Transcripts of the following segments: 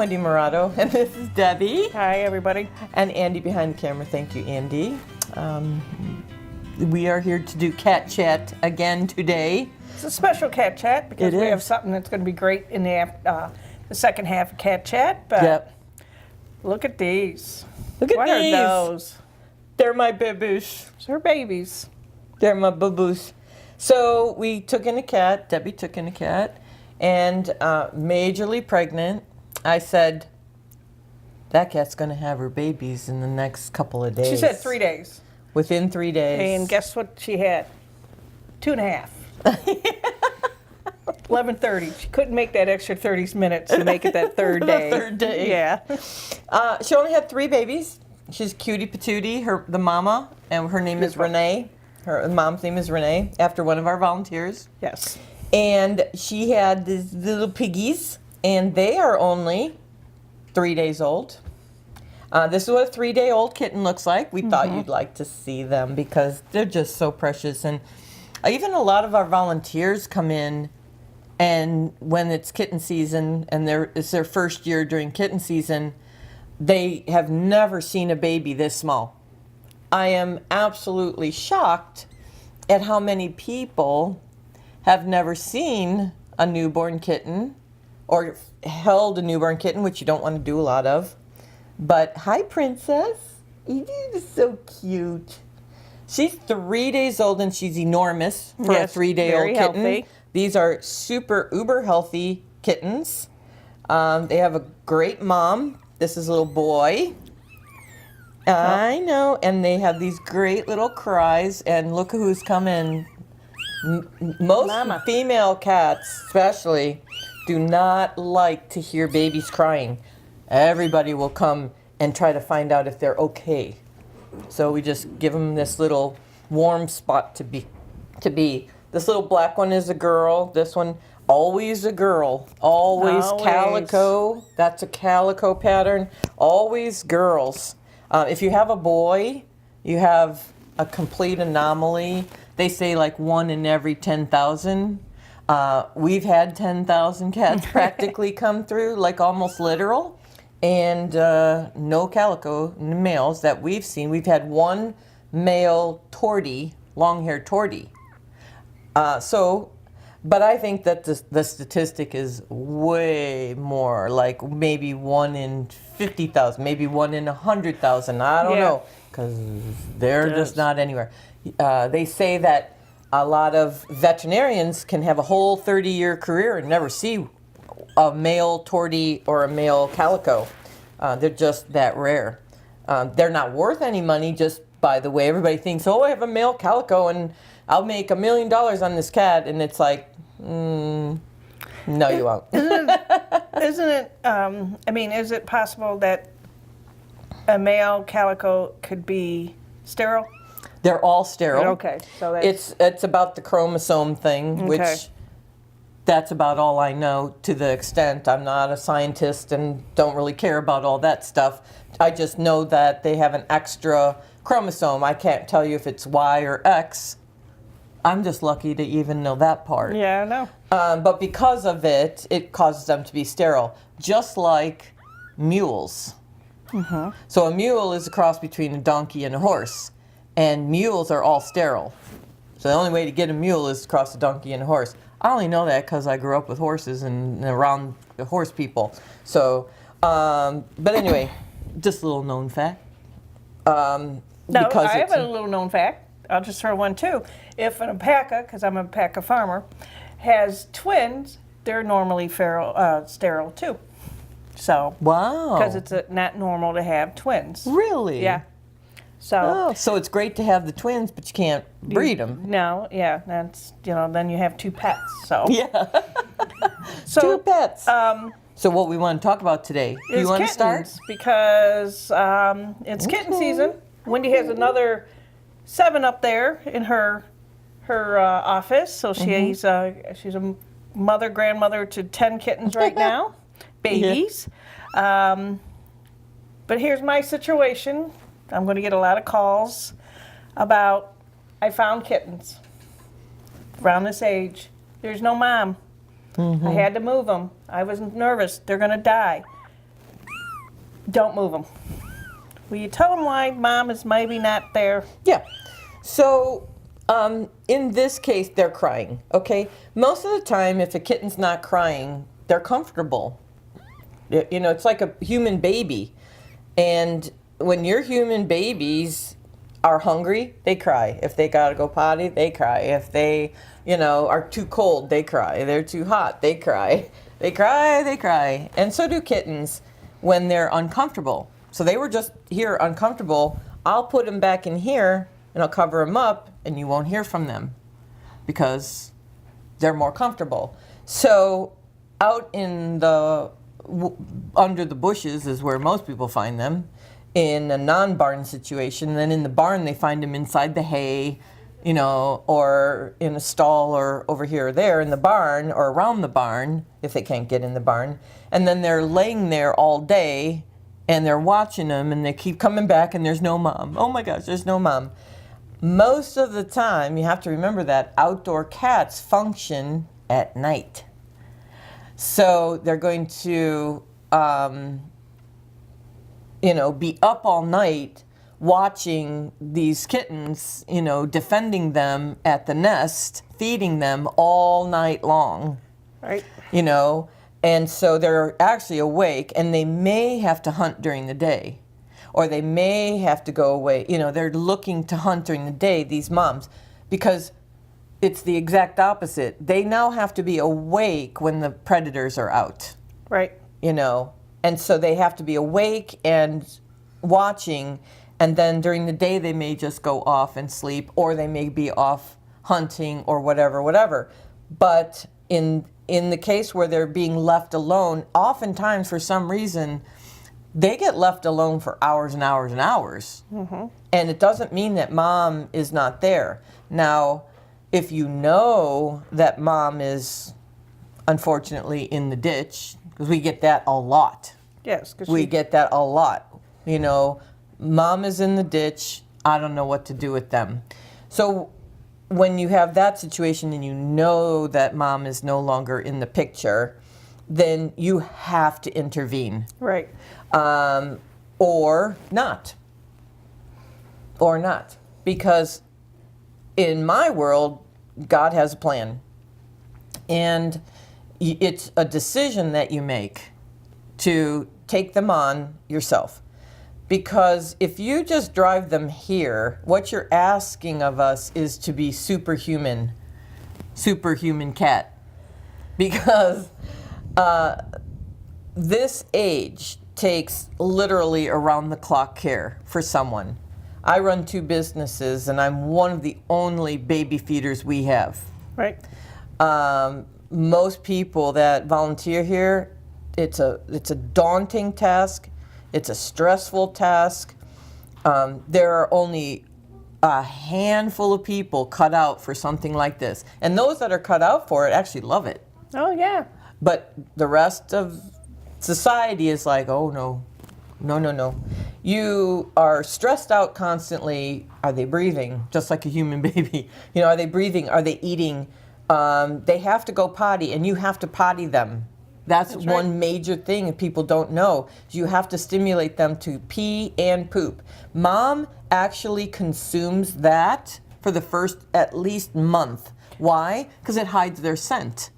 Wendy Morato, and this is Debbie. Hi, everybody. And Andy behind the camera. Thank you, Andy. We are here to do cat chat again today. It's a special cat chat because we have something that's going to be great in the second half of cat chat. But Yep. look at these. Look at what these. What are those? They're my baboos. They're babies. They're my baboos. So we took in a cat. Debbie took in a cat. And majorly pregnant. I said, that cat's going to have her babies in the next couple of days. She said 3 days. Within 3 days. And guess what she had? 2.5. 11:30. She couldn't make that extra 30 minutes to make it that third day. The third day. Yeah. She only had 3 babies. She's cutie patootie, the mama, and her name is Renee. Her mom's name is Renee, after one of our volunteers. Yes. And she had these little piggies, and they are only 3 days old. This is what a 3-day-old kitten looks like. We thought you'd like to see them because they're just so precious. And even a lot of our volunteers come in, and when it's kitten season and it's their first year during kitten season, they have never seen a baby this small. I am absolutely shocked at how many people have never seen a newborn kitten or held a newborn kitten, which you don't want to do a lot of. But hi, Princess. You're so cute. She's 3 days old and she's enormous for a 3-day-old kitten. Healthy. These are super uber healthy kittens. They have a great mom. This is a little boy. I know. And they have these great little cries. And look who's coming. Most Mama. Female cats, especially, do not like to hear babies crying. Everybody will come and try to find out if they're okay. So we just give them this little warm spot to be. This little black one is a girl. This one, always a girl. Always calico. That's a calico pattern. Always girls. If you have a boy, you have a complete anomaly. They say like 1 in every 10,000. We've had 10,000 cats practically come through, like almost literal. And no calico males that we've seen. We've had 1 male tortie, long-haired tortie. But I think that the statistic is way more, like maybe 1 in 50,000, maybe 1 in 100,000. I don't know, because they're just not anywhere. They say that a lot of veterinarians can have a whole 30-year career and never see a male tortie or a male calico. They're just that rare. They're not worth any money, just by the way. Everybody thinks, oh, I have a male calico and I'll make $1 million on this cat. And it's like, no, you won't. Isn't it, is it possible that a male calico could be sterile? They're all sterile. Okay. So that's... It's about the chromosome thing, which that's about all I know to the extent. I'm not a scientist and don't really care about all that stuff. I just know that they have an extra chromosome. I can't tell you if it's Y or X. I'm just lucky to even know that part. Yeah, I know. But because of it, it causes them to be sterile, just like mules. So a mule is a cross between a donkey and a horse, and mules are all sterile. So the only way to get a mule is to cross a donkey and a horse. I only know that because I grew up with horses and around the horse people. So, but anyway, just a little known fact. No, I have a little known fact. I'll just throw one too. If an alpaca, because I'm an alpaca farmer, has twins, they're normally sterile too. So, wow, because it's not normal to have twins. Really? Yeah. So, so it's great to have the twins, but you can't breed them. No, yeah, that's then you have 2 pets. So yeah, so 2 pets. So what we want to talk about today? Do you want to start? Because it's kitten season. Wendy has another 7 up there in her office. So she's a mother, grandmother to 10 kittens right now, babies. But here's my situation. I'm going to get a lot of calls about I found kittens around this age. There's no mom. I had to move them. I was nervous. They're going to die. Don't move them. Will you tell them why mom is maybe not there? Yeah. So in this case, they're crying, okay? Most of the time, if a kitten's not crying, they're comfortable. You know, it's like a human baby. And when your human babies are hungry, they cry. If they gotta go potty, they cry. If they, you know, are too cold, they cry. They're too hot, they cry. They cry, they cry. And so do kittens when they're uncomfortable. So they were just here uncomfortable. I'll put them back in here and I'll cover them up and you won't hear from them because they're more comfortable. So out in the under the bushes is where most people find them in a non-barn situation. Then in the barn they find them inside the hay, you know, or in a stall or over here or there in the barn or around the barn if they can't get in the barn. And then they're laying there all day and they're watching them and they keep coming back and there's no mom. Oh my gosh, there's no mom. Most of the time, you have to remember that outdoor cats function at night. So they're going to, you know, be up all night watching these kittens, you know, defending them at the nest, feeding them all night long. Right. You know, and so they're actually awake and they may have to hunt during the day. Or they may have to go away. You know, they're looking to hunt during the day, these moms, because it's the exact opposite. They now have to be awake when the predators are out. Right. You know, and so they have to be awake and watching, and then during the day they may just go off and sleep, or they may be off hunting or whatever. But in the case where they're being left alone, oftentimes for some reason, they get left alone for hours and hours and hours. Mm-hmm. And it doesn't mean that mom is not there. Now, if you know that mom is unfortunately in the ditch, because we get that a lot. Yes. We get that a lot. You know, mom is in the ditch, I don't know what to do with them. So when you have that situation and you know that mom is no longer in the picture, then you have to intervene. Right. Or not. Or not. Because in my world, God has a plan. And it's a decision that you make to take them on yourself. Because if you just drive them here, what you're asking of us is to be superhuman cat. Because this age takes literally around-the-clock care for someone. I run 2 businesses, and I'm one of the only baby feeders we have. Right. Most people that volunteer here, it's a daunting task. It's a stressful task. There are only a handful of people cut out for something like this. And those that are cut out for it actually love it. Oh, yeah. But the rest of society is like, oh, no. You are stressed out constantly. Are they breathing? Just like a human baby. You know, are they breathing? Are they eating? They have to go potty, and you have to potty them. That's one right. Major thing people don't know. You have to stimulate them to pee and poop. Mom actually consumes that for the first at least month. Why? Because it hides their scent.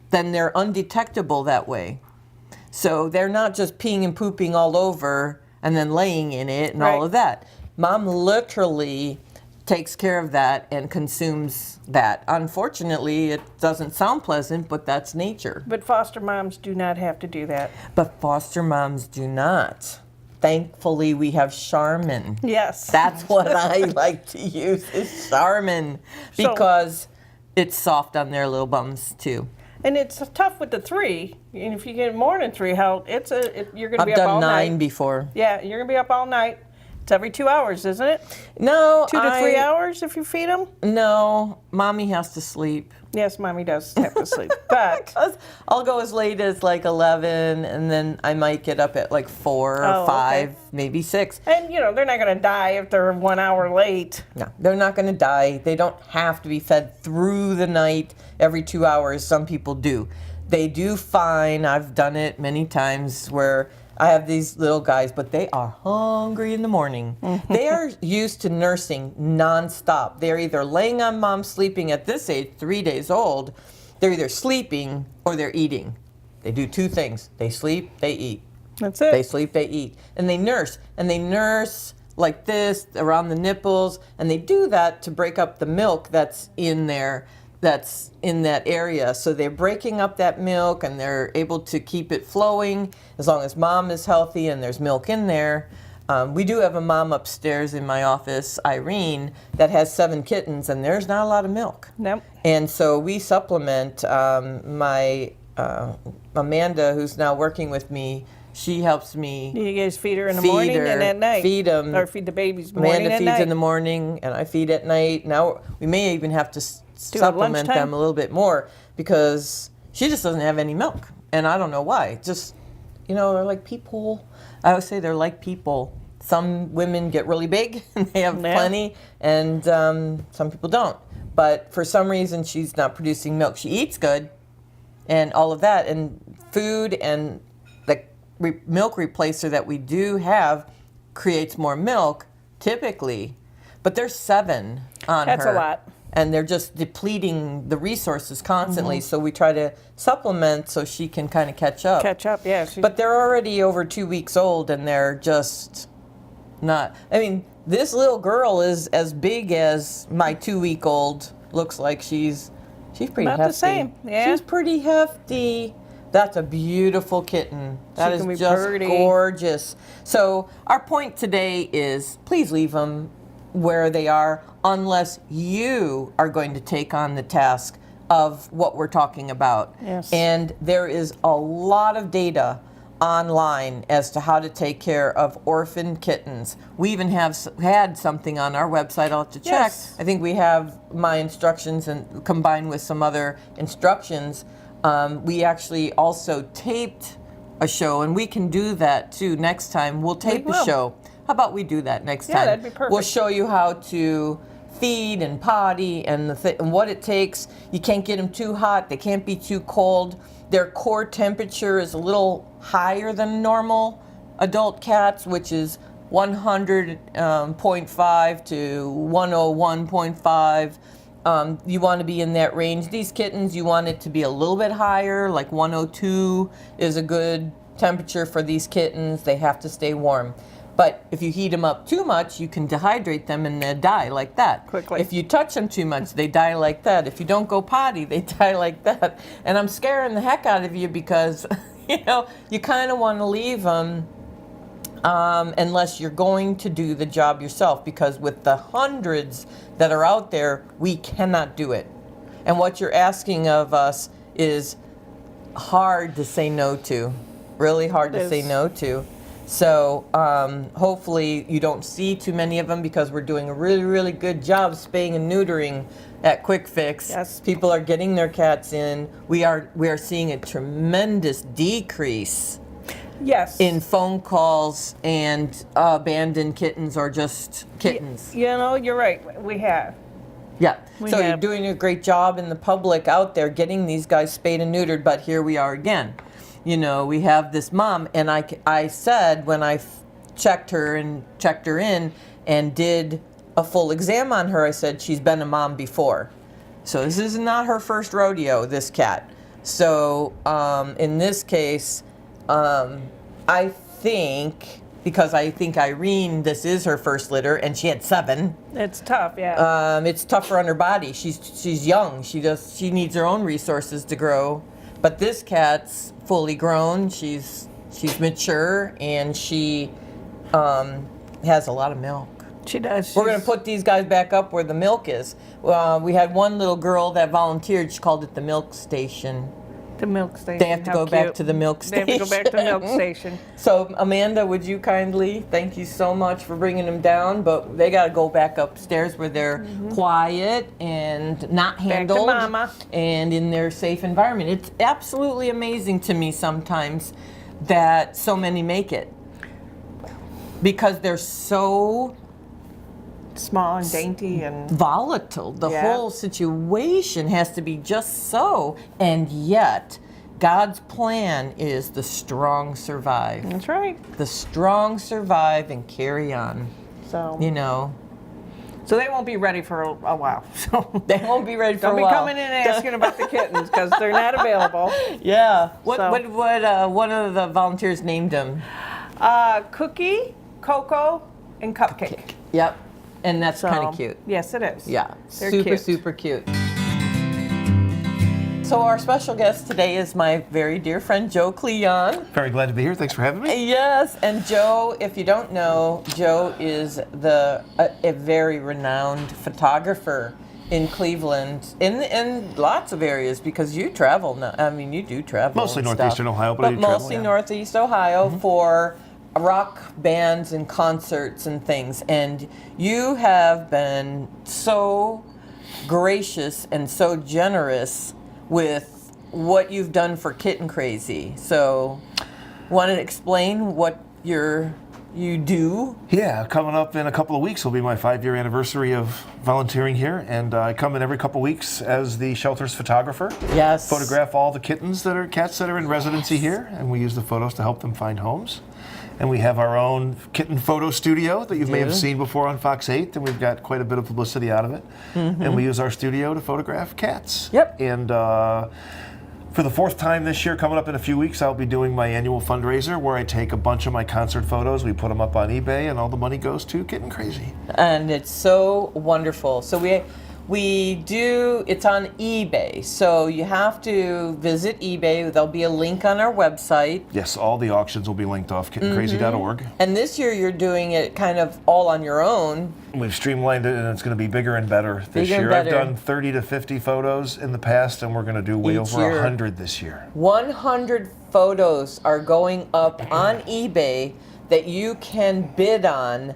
Then they're undetectable that way. So they're not just peeing and pooping all over and then laying in it and right. all of that. Mom literally takes care of that and consumes that. Unfortunately, it doesn't sound pleasant, but that's nature. But foster moms do not have to do that. But foster moms do not. Thankfully, we have Charmin. Yes. That's what I like to use is Charmin because it's soft on their little bums too. And it's tough with the 3. And if you get more than 3, you're going to be up all night. I've done 9 before. Yeah, you're going to be up all night. It's every 2 hours, isn't it? No. 2 to 3 hours if you feed them? No. Mommy has to sleep. Yes, Mommy does have to sleep. But I'll go as late as like 11, and then I might get up at like 4 or 5, okay. Maybe 6. And, you know, they're not going to die if they're 1 hour late. No, they're not going to die. They don't have to be fed through the night every 2 hours. Some people do. They do fine. I've done it many times where I have these little guys, but they are hungry in the morning. They are used to nursing nonstop. They're either laying on mom sleeping at this age, 3 days old. They're either sleeping or they're eating. They do two things. They sleep, they eat. That's it. They sleep, they eat. And they nurse. And they nurse like this around the nipples. And they do that to break up the milk that's in there, that's in that area. So they're breaking up that milk and they're able to keep it flowing as long as mom is healthy and there's milk in there. We do have a mom upstairs in my office, Irene, that has 7 kittens, and there's not a lot of milk. Nope. And so we supplement. My Amanda, who's now working with me, she helps me. You guys feed her in the Feed morning her, and at night. feed 'em. Or feed the babies morning Amanda and feeds night. in the morning, and I feed at night. Now we may even have to Do it supplement lunchtime? them a little bit more because she just doesn't have any milk, and I don't know why. Just, they're like people. I always say they're like people. Some women get really big and they have Yeah. plenty, and some people don't. But for some reason, she's not producing milk. She eats good, and all of that, and food and the milk replacer that we do have creates more milk typically, but there's 7 on That's her. a lot. And they're just depleting the resources constantly. So we try to supplement so she can kind of catch up. Catch up, yeah. But they're already over 2 weeks old, and they're just not. I mean, this little girl is as big as my 2-week-old. Looks like she's pretty About hefty. the same, yeah. She's pretty hefty. That's a beautiful kitten. That can be is just pretty. gorgeous. So our point today is please leave them where they are unless you are going to take on the task of what we're talking about. Yes. And there is a lot of data online as to how to take care of orphan kittens. We even have had something on our website. I'll have to check. Yes. I think we have my instructions and combined with some other instructions. We actually also taped a show, and we can do that too next time. We'll tape We a will. show. How about we do that next Yeah, time? that'd be perfect. We'll show you how to feed and potty and and what it takes. You can't get them too hot. They can't be too cold. Their core temperature is a little higher than normal adult cats, which is 100.5 to 101.5. You want to be in that range. These kittens, you want it to be a little bit higher, like 102 is a good temperature for these kittens. They have to stay warm. But if you heat them up too much, you can dehydrate them and they die like that. Quickly. If you touch them too much, they die like that. If you don't go potty, they die like that. And I'm scaring the heck out of you because, you kind of want to leave them unless you're going to do the job yourself, because with the hundreds that are out there, we cannot do it. And what you're asking of us is hard to say no to, really hard to say no to. So hopefully you don't see too many of them because we're doing a really, really good job spaying and neutering at Quick Fix. Yes. People are getting their cats in. We are seeing a tremendous decrease Yes. in phone calls and abandoned kittens or just kittens. You're right. We have. Yeah. We So you're have. doing a great job in the public out there getting these guys spayed and neutered, but here we are again. We have this mom, and I said when I checked her in and did a full exam on her, I said she's been a mom before. So this is not her first rodeo, this cat. So in this case, I think, because I think Irene, this is her first litter, and she had 7. It's tough, yeah. It's tougher on her body. She's young. She needs her own resources to grow. But this cat's fully grown. She's mature, and she has a lot of milk. She does. We're going to put these guys back up where the milk is. We had one little girl that volunteered. She called it the milk station. The milk station. They have to go back to the milk They station. have to go back to the milk station. So, Amanda, would you kindly, thank you so much for bringing them down, but they got to go back upstairs where they're quiet and not handled Mama. and in their safe environment. It's absolutely amazing to me sometimes that so many make it because they're so Small and dainty and volatile. The Yeah. whole situation has to be just so, and yet God's plan is the strong survive. That's right. The strong survive and carry on. So You know, so they won't be ready for a while. So they won't be ready for don't a be while. coming in asking about the kittens because they're not available. Yeah. What So- one of the volunteers named them? Cookie, Coco, and Cupcake. Yep. And that's So, kind of cute. Yes, it is. Yeah. They're super, cute. super cute. So our special guest today is my very dear friend, Joe Kleon. Very glad to be here. Thanks for having me. Yes, and Joe, if you don't know, Joe is a very renowned photographer in Cleveland, in lots of areas, because you travel now. I mean, you do travel. Mostly and northeastern stuff. Ohio, but I do travel, mostly yeah. Northeast Ohio for rock bands and concerts and things. And you have been so gracious and so generous with what you've done for Kitten Crazy. So, want to explain what you do? Yeah, coming up in a couple of weeks will be my 5-year anniversary of volunteering here, and I come in every couple of weeks as the shelter's photographer. Yes. Photograph all the cats that are in residency here, and we use the photos to help them find homes. And we have our own kitten photo studio that you may have seen before on Fox 8, and we've got quite a bit of publicity out of it. And we use our studio to photograph cats. Yep. And for the 4th time this year, coming up in a few weeks, I'll be doing my annual fundraiser where I take a bunch of my concert photos, we put them up on eBay, and all the money goes to Kitten Crazy. And it's so wonderful. So we do, it's on eBay. So you have to visit eBay. There'll be a link on our website. Yes, all the auctions will be linked off kittencrazy.org. And this year you're doing it kind of all on your own. We've streamlined it, and it's going to be bigger and better this Bigger and year. I've better. done 30 to 50 photos in the past, and we're going to do way Each over year. 100 this year. 100 photos are going up on eBay that you can bid on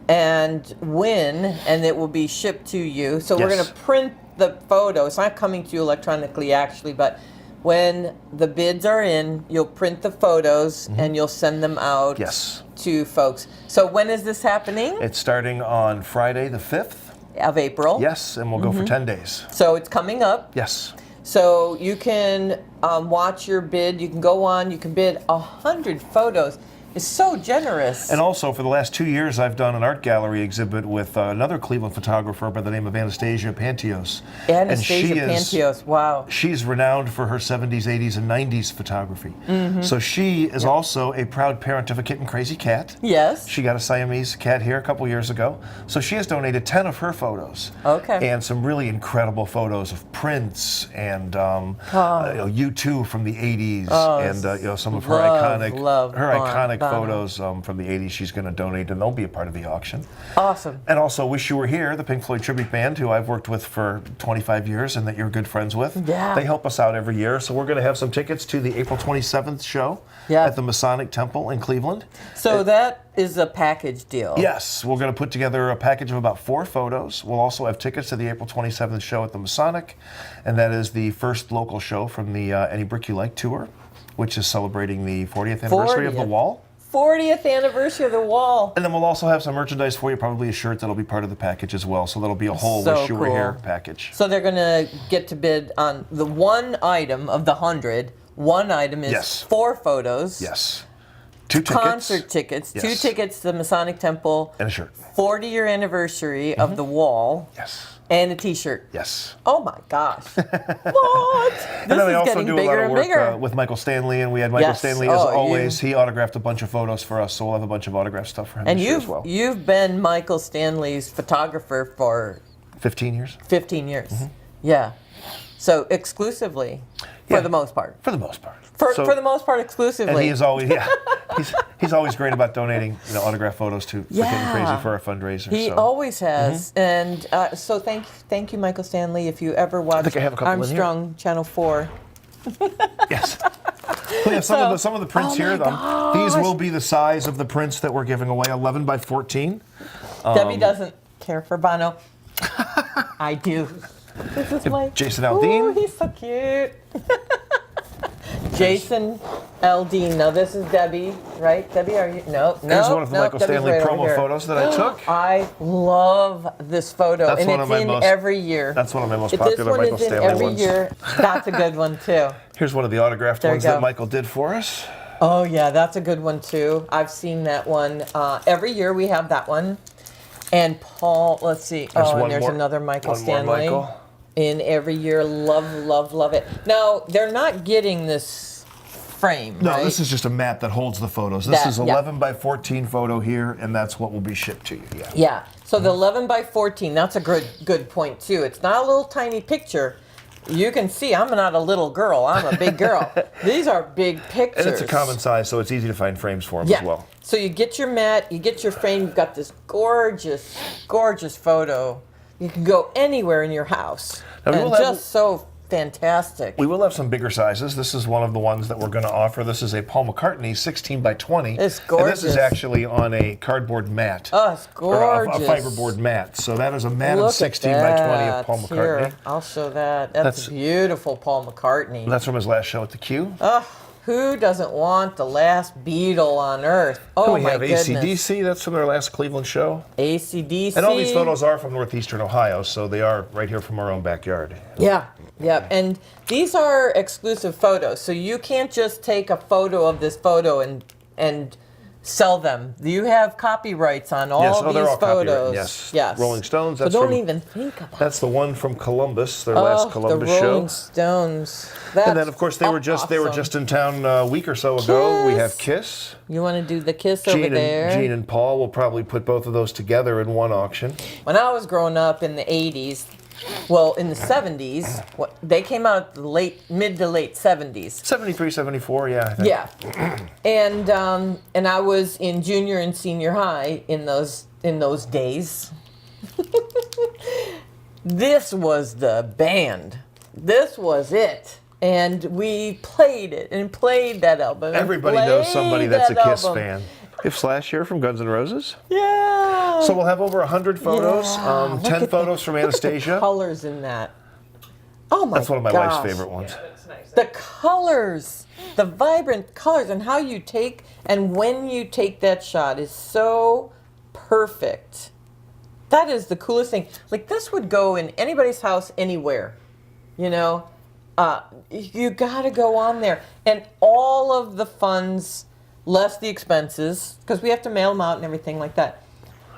and win, and it will be shipped to you. So we're Yes. going to print the photo. It's not coming to you electronically, actually, but when the bids are in, you'll print the photos and you'll send them out Yes. to folks. So when is this happening? It's starting on Friday the 5th. Of April. Yes, and we'll go for 10 days. So it's coming up. Yes. So you can watch your bid. You can go on. You can bid 100 photos. It's so generous. And also, for the last 2 years, I've done an art gallery exhibit with another Cleveland photographer by the name of Anastasia Pantios. Anastasia And Pantios. Wow. she's renowned for her 70s, 80s, and 90s photography. So she is also a proud parent of a Kitten Crazy cat. Yes. She got a Siamese cat here a couple years ago. So she has donated 10 of her photos. Okay. And some really incredible photos of Prince and U2 from the 80s, and some of her iconic Bono. photos from the 80s she's going to donate, and they'll be a part of the auction. Awesome. And also Wish You Were Here, the Pink Floyd tribute band, who I've worked with for 25 years and that you're good friends with. Yeah. They help us out every year. So we're going to have some tickets to the April 27th show at the Masonic Temple in Cleveland. So that is a package deal. Yes, we're going to put together a package of about 4 photos. We'll also have tickets to the April 27th show at the Masonic, and that is the first local show from the Any Brick You Like tour, which is celebrating the 40th anniversary of the 40th. Wall. 40th anniversary of the Wall. And then we'll also have some merchandise for you, probably a shirt that'll be part of the package as well. So that'll be a whole So Wish You Were cool. Here package. So they're going to get to bid on the one item of the 100. One item is Yes. 4 photos. Yes. 2 tickets. Concert tickets. Yes. 2 tickets to the Masonic Temple. And a shirt. 40-year anniversary of the Wall. Yes. And a T-shirt. Yes. Oh my gosh. What? And then This we is also getting do a bigger lot of and work bigger. with Michael Stanley, and we had Michael Yes. Stanley, as Oh, always. He autographed a bunch of photos for us, so we'll have a bunch of autographed stuff for him And this year as well. you've been Michael Stanley's photographer for 15 years? 15 years. Yeah. So exclusively, for Yeah. the most part. For the most part. For So- the most part, exclusively. And he is always, he's always great about donating autographed photos for Getting Crazy for our fundraiser. He so. always has. And so thank you, Michael Stanley. If you ever watch think I have a couple in here. Armstrong Channel 4. Yes. Well, yeah, some of the prints Oh my here, these will be the size of the prints that we're giving away, 11 by 14. Debbie doesn't care for Bono. I do. This is my Jason Aldean. Ooh, he's so cute. Jason Aldine. Now this is Debbie, right? Debbie, are you? No, no. Here's one of the no, Michael Debbie's Stanley right over promo here. photos that I took. I love this photo, That's and one it's of my in most- every year. That's one of my most This popular one Michael is in Stanley every ones. year. That's a good one too. Here's one of the autographed There you ones that go. Michael did for us. Oh yeah, that's a good one too. I've seen that one. Every year we have that one. And Paul, let's see. There's And one there's more- another Michael one more Stanley. Michael. In every year, love, love, love it. Now they're not getting this frame, No, right? this is just a map that holds the photos. This That- is yeah. 11 by 14 photo here, and that's what will be shipped to you. Yeah. Yeah. So the 11 by 14, that's a good point too. It's not a little tiny picture. You can see I'm not a little girl. I'm a big girl. These are big pictures. And it's a common size, so it's easy to find frames for them Yeah. as well. So you get your mat, you get your frame, you've got this gorgeous, gorgeous photo. You can go anywhere in your house. Now, we and will have- just so fantastic. We will have some bigger sizes. This is one of the ones that we're going to offer. This is a Paul McCartney 16 by 20. It's And this gorgeous. is actually on a cardboard mat. Oh, it's Or a gorgeous. fiberboard mat. So that is a mat of Look 16 at by 20 that. of Paul McCartney. Here, I'll show that. That's That's- beautiful Paul McCartney. That's from his last show at the Q. Who doesn't want the last Beatle on Earth? Oh we my have goodness. AC/DC. That's from their last Cleveland show. AC/DC. And all these photos are from northeastern Ohio, so they are right here from our own backyard. Yeah, yeah. And these are exclusive photos, so you can't just take a photo of this photo and sell them. You have copyrights on all Yes, these they're all copyrighted, photos. yes. Yes. Rolling Stones, So that's don't from- even think about it. That's the one from Columbus, their last Columbus the show. Rolling Stones. That's And then, of course, they were awesome. just in town a week or so ago. We have Kiss. Kiss. You want to do the Kiss over there? Gene and Paul will probably put both of those together in one auction. When I was growing up in the 80s, well, in the 70s, they came out mid to late 70s. 73, 74, yeah. I think. Yeah, and I was in junior and senior high in those days. This was the band. This was it, and we played it and played that album. and Everybody knows somebody played that's a that Kiss album. fan. We have Slash here from Guns N' Roses. Yeah. So we'll have over 100 photos, Yeah, look 10 at photos from Look at the Anastasia. colors in that. Oh my! That's one of my gosh. wife's favorite ones. The colors, the vibrant colors, and how you take and when you take that shot is so perfect. That is the coolest thing. Like this would go in anybody's house anywhere, you know. You got to go on there, and all of the funds, less the expenses, because we have to mail them out and everything like that.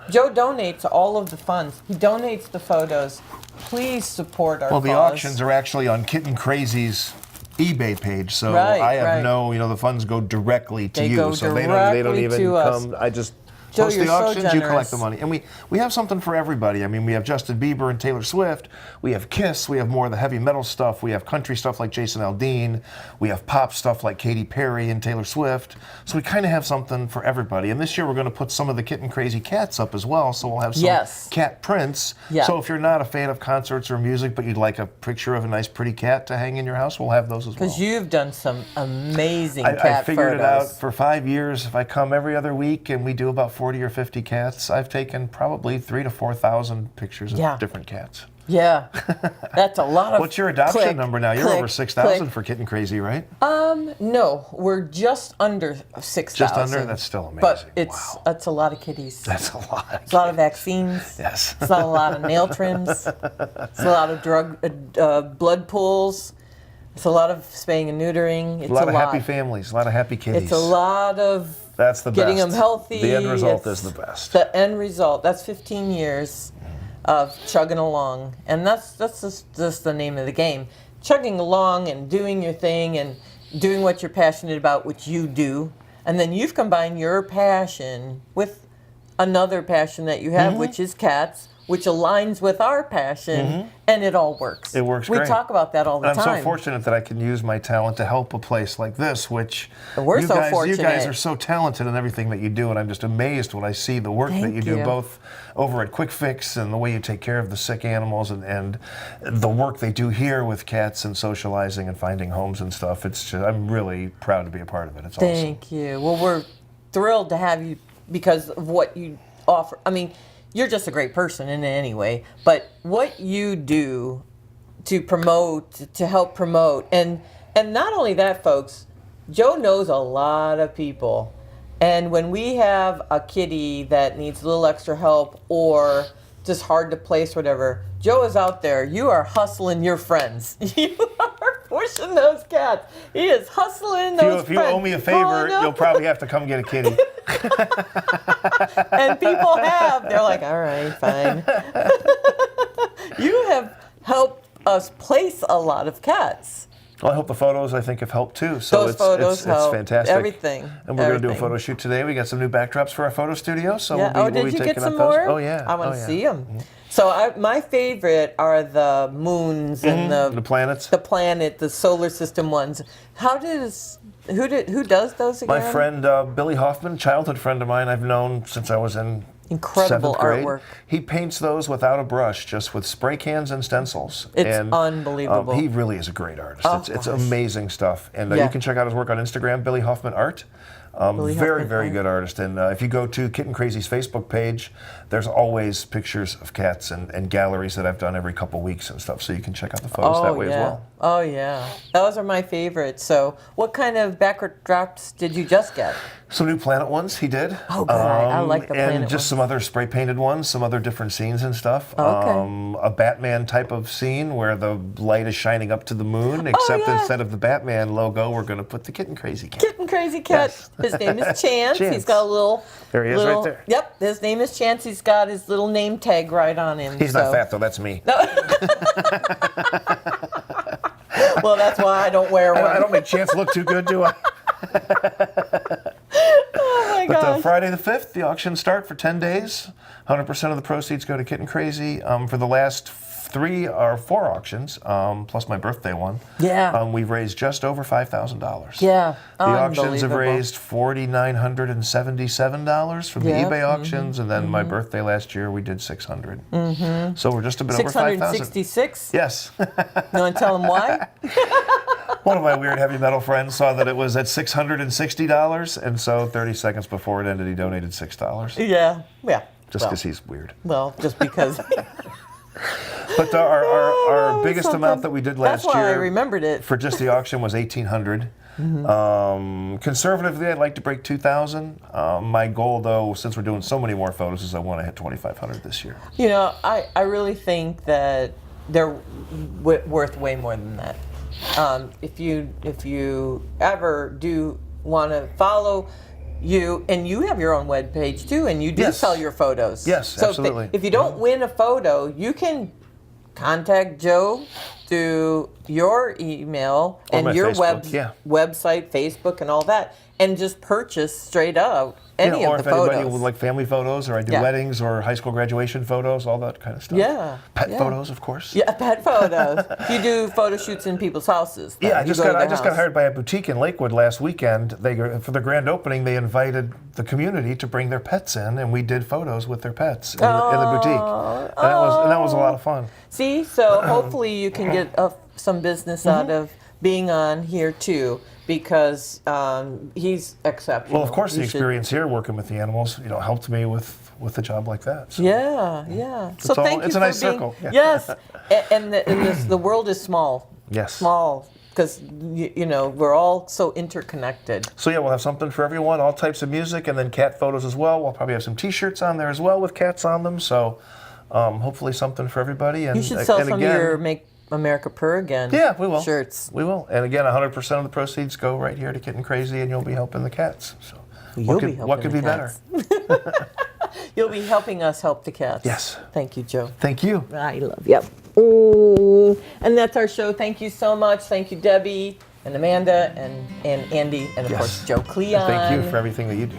Joe donates all of the funds. He donates the photos. Please support our Well, the cause. auctions are actually on Kitten Crazy's eBay page, so Right, I have right. the funds go directly to They you, go so they don't directly even to us. come. I just Joe, post you're the so auctions, you collect generous. the money, and we have something for everybody. I mean, we have Justin Bieber and Taylor Swift. We have Kiss. We have more of the heavy metal stuff. We have country stuff like Jason Aldean. We have pop stuff like Katy Perry and Taylor Swift. So we kind of have something for everybody. And this year we're going to put some of the Kitten Crazy cats up as well. So we'll have some Yes. cat prints. Yeah. So if you're not a fan of concerts or music, but you'd like a picture of a nice, pretty cat to hang in your house, we'll have those as well. Because you've done some amazing I cat figured it photos. out for 5 years. If I come every other week and we do about 40 or 50 cats, I've taken probably 3,000 to 4,000 pictures of Yeah. different cats. Yeah, that's a lot of. What's your adoption click, number now? You're click, over 6,000 click. for Kitten Crazy, right? No, we're just under 6,000. Just under? That's still amazing. But it's Wow. a lot of kitties. That's a lot. It's a lot of vaccines. Yes. It's a lot of nail trims. It's a lot of blood pools. It's a lot of spaying and neutering. It's A lot of happy families, a lot of happy kitties. It's a lot of That's the getting best. them healthy. The end result It's is the best. The end result. That's 15 years of chugging along, and that's just the name of the game. Chugging along and doing your thing and doing what you're passionate about, which you do, and then you've combined your passion with another passion that you have, which is cats, which aligns with our passion, and it all works. It works We great. talk about that all the I'm time. so fortunate that I can use my talent to help a place like this, which We're you so guys, You guys fortunate. are so talented in everything that you do, and I'm just amazed when I see the work that Thank you do, you. both over at Quick Fix and the way you take care of the sick animals, and the work they do here with cats and socializing and finding homes and stuff. It's just, I'm really proud to be a part of it. It's awesome. Thank you. Well, we're thrilled to have you because of what you offer. I mean, you're just a great person in any way, but what you do to promote, to help promote, and not only that, folks, Joe knows a lot of people. And when we have a kitty that needs a little extra help or just hard to place, whatever, Joe is out there. You are hustling your friends. You are pushing those cats. He is hustling those If you friends. owe me a favor, you'll probably have to come get a kitty. And people have. They're like, all right, fine. You have helped us place a lot of cats. Well, I hope the photos, I think, have helped too. So Those photos help. it's fantastic. Everything. And we're going to do a Everything. photo shoot today. We got some new backdrops for our photo studio. So Yeah. we'll be Did you taking get some up those. more? Oh, yeah. I want to yeah. see them. So my favorite are the moons and The planets. the planet, the solar system ones. Who does those again? My friend Billy Hoffman, childhood friend of mine I've known since I was in Incredible 7th grade. artwork. He paints those without a brush, just with spray cans and stencils. It's and, unbelievable. He really is a great artist. Oh, It's gosh. amazing stuff. And Yeah. you can check out his work on Instagram, Billy Hoffman Art. Billy Very, Hoffman very Art. good artist. And if you go to Kitten Crazy's Facebook page, there's always pictures of cats and galleries that I've done every couple weeks and stuff. So you can check out the photos that way yeah. as well. Oh yeah, those are my favorites. So, what kind of backdrops did you just get? Some new planet ones he did. Oh, good. I like the planet And just ones. some other spray painted ones, some other different scenes and stuff. Okay. A Batman type of scene where the light is shining up to the moon, except yeah. instead of the Batman logo, we're going to put the Kitten Crazy cat. Kitten Crazy Cat. Yes. His name is Chance. Chance. He's got a little. There he is right there. Yep, his name is Chance. He's got his little name tag right on him. He's not fat though, that's me. Well, that's why I don't wear one. I don't make Chance look too good, do I? Oh my But gosh. Friday the 5th, the auctions start for 10 days. 100% of the proceeds go to Kitten Crazy. For the last 3 or 4 auctions, plus my birthday one, Yeah. we've raised just over $5,000. Yeah. The auctions have Unbelievable. raised $4,977 from the Yeah. eBay auctions, and then my birthday last year we did $600. So we're just a bit over $5,000. 666. Yes. You want to tell them why? One of my weird heavy metal friends saw that it was at $660, and so 30 seconds before it ended, he donated $6. Yeah. Yeah. Just because he's weird. Well, just because. But our Oh, biggest something. amount that we did last That's why year I remembered it. for just the auction was $1,800. Conservatively, I'd like to break $2,000. My goal, though, since we're doing so many more photos, is I want to hit $2,500 this year. You know, I really think that they're worth way more than that. If you ever do want to follow you, and you have your own web page too, and you do Yes. sell your photos. Yes, so absolutely. If you don't win a photo, you can contact Joe through your email Or and my your Facebook, website, Facebook, and all that, and just purchase straight out any or of if the anybody photos. would like family photos, or I do Yeah. weddings or high school graduation photos, all that kind of stuff. Yeah, Pet yeah. photos, of course. Yeah, pet photos. You do photo shoots in people's houses. then. Yeah, I You just go to got their got house. hired by a boutique in Lakewood last weekend. For the grand opening, they invited the community to bring their pets in, and we did photos with their pets in the boutique, and that was a lot of fun. See, so hopefully you can get some business out of being on here too, because he's exceptional. Well, of course, the You should- experience here working with the animals, helped me with a job like that. So. Yeah, yeah. So all- thank you it's a for nice being, circle, yeah. Yes, and the world is small. Yes. Small, because we're all so interconnected. So yeah, we'll have something for everyone, all types of music, and then cat photos as well. We'll probably have some T-shirts on there as well with cats on them. So hopefully something for everybody. And You should sell and some again, of your Make America Purr Again. Yeah, we will. Shirts. We will. And again, 100% of the proceeds go right here to Kitten Crazy, and you'll be helping the cats. So You'll what be could, helping what could the be better? cats. You'll be helping us help the cats. Yes. Thank you, Joe. Thank you. I love you. And that's our show. Thank you so much. Thank you, Debbie and Amanda and Andy and of Yes. course Joe Kleon. Thank you for everything that you do.